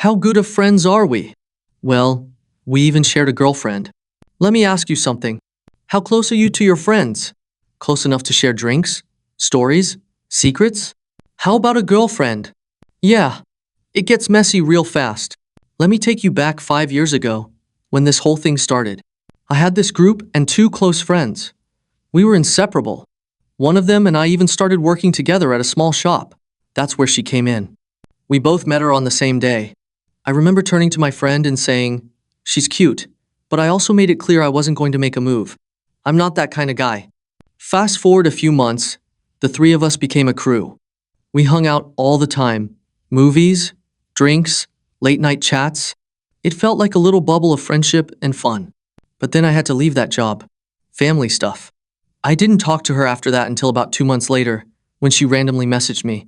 How good of friends are we? Well, we even shared a girlfriend. Let me ask you something. How close are you to your friends? Close enough to share drinks? Stories? Secrets? How about a girlfriend? Yeah, it gets messy real fast. Let me take you back 5 years ago, when this whole thing started. I had this group and two close friends. We were inseparable. One of them and I even started working together at a small shop. That's where she came in. We both met her on the same day. I remember turning to my friend and saying, "She's cute," but I also made it clear I wasn't going to make a move. I'm not that kind of guy. Fast forward a few months, the three of us became a crew. We hung out all the time. Movies, drinks, late night chats. It felt like a little bubble of friendship and fun. But then I had to leave that job. Family stuff. I didn't talk to her after that until about 2 months later, when she randomly messaged me.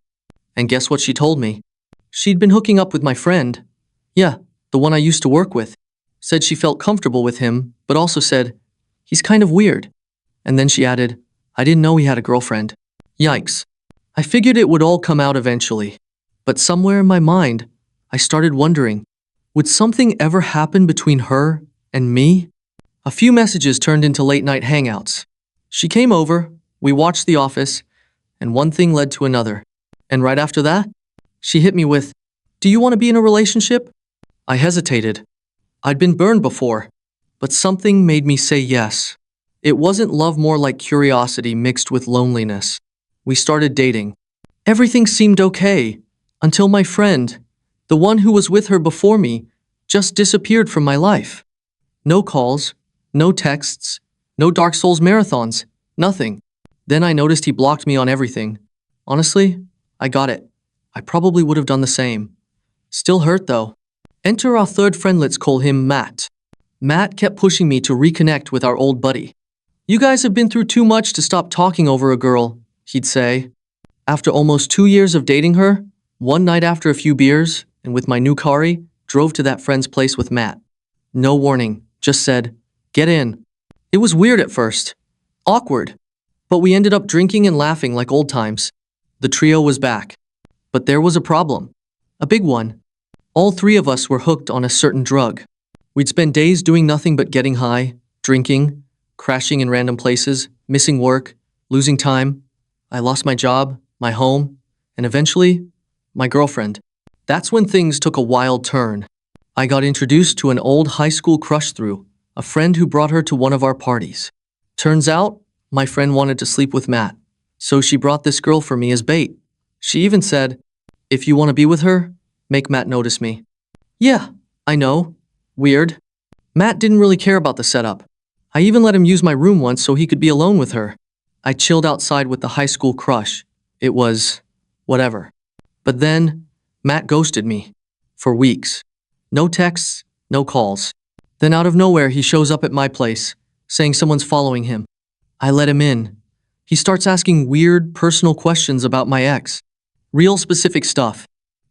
And guess what she told me? She'd been hooking up with my friend. Yeah, the one I used to work with. Said she felt comfortable with him, but also said, "He's kind of weird." And then she added, "I didn't know he had a girlfriend." Yikes. I figured it would all come out eventually. But somewhere in my mind, I started wondering, would something ever happen between her and me? A few messages turned into late night hangouts. She came over, we watched The Office, and one thing led to another. And right after that, she hit me with, "Do you want to be in a relationship?" I hesitated. I'd been burned before, but something made me say yes. It wasn't love, more like curiosity mixed with loneliness. We started dating. Everything seemed okay, until my friend, the one who was with her before me, just disappeared from my life. No calls, no texts, no Dark Souls marathons, nothing. Then I noticed he blocked me on everything. Honestly, I got it. I probably would have done the same. Still hurt though. Enter our third friend, let's call him Matt. Matt kept pushing me to reconnect with our old buddy. "You guys have been through too much to stop talking over a girl," he'd say. After almost 2 years of dating her, one night after a few beers, and with my new Kari, drove to that friend's place with Matt. No warning, just said, "Get in." It was weird at first. Awkward. But we ended up drinking and laughing like old times. The trio was back. But there was a problem. A big one. All three of us were hooked on a certain drug. We'd spend days doing nothing but getting high, drinking, crashing in random places, missing work, losing time. I lost my job, my home, and eventually, my girlfriend. That's when things took a wild turn. I got introduced to an old high school crush through a friend who brought her to one of our parties. Turns out, my friend wanted to sleep with Matt, so she brought this girl for me as bait. She even said, "If you want to be with her, make Matt notice me." Yeah, I know. Weird. Matt didn't really care about the setup. I even let him use my room once so he could be alone with her. I chilled outside with the high school crush. It was whatever. But then, Matt ghosted me. For weeks. No texts, no calls. Then out of nowhere, he shows up at my place, saying someone's following him. I let him in. He starts asking weird, personal questions about my ex. Real specific stuff.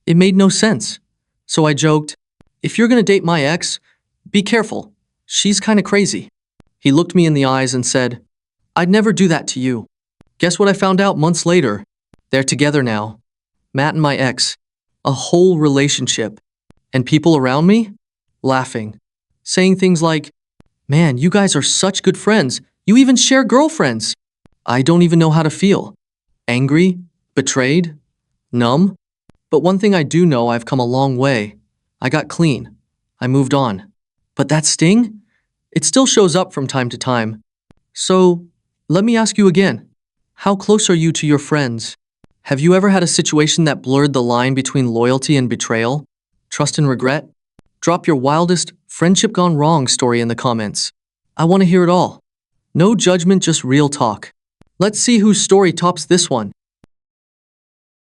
It made no sense. So I joked, "If you're gonna date my ex, be careful. She's kinda crazy." He looked me in the eyes and said, "I'd never do that to you." Guess what I found out months later? They're together now. Matt and my ex. A whole relationship. And people around me? Laughing. Saying things like, "Man, you guys are such good friends. You even share girlfriends." I don't even know how to feel. Angry? Betrayed? Numb? But one thing I do know, I've come a long way. I got clean. I moved on. But that sting? It still shows up from time to time. So, let me ask you again. How close are you to your friends? Have you ever had a situation that blurred the line between loyalty and betrayal? Trust and regret? Drop your wildest friendship gone wrong story in the comments. I want to hear it all. No judgment, just real talk. Let's see whose story tops this one.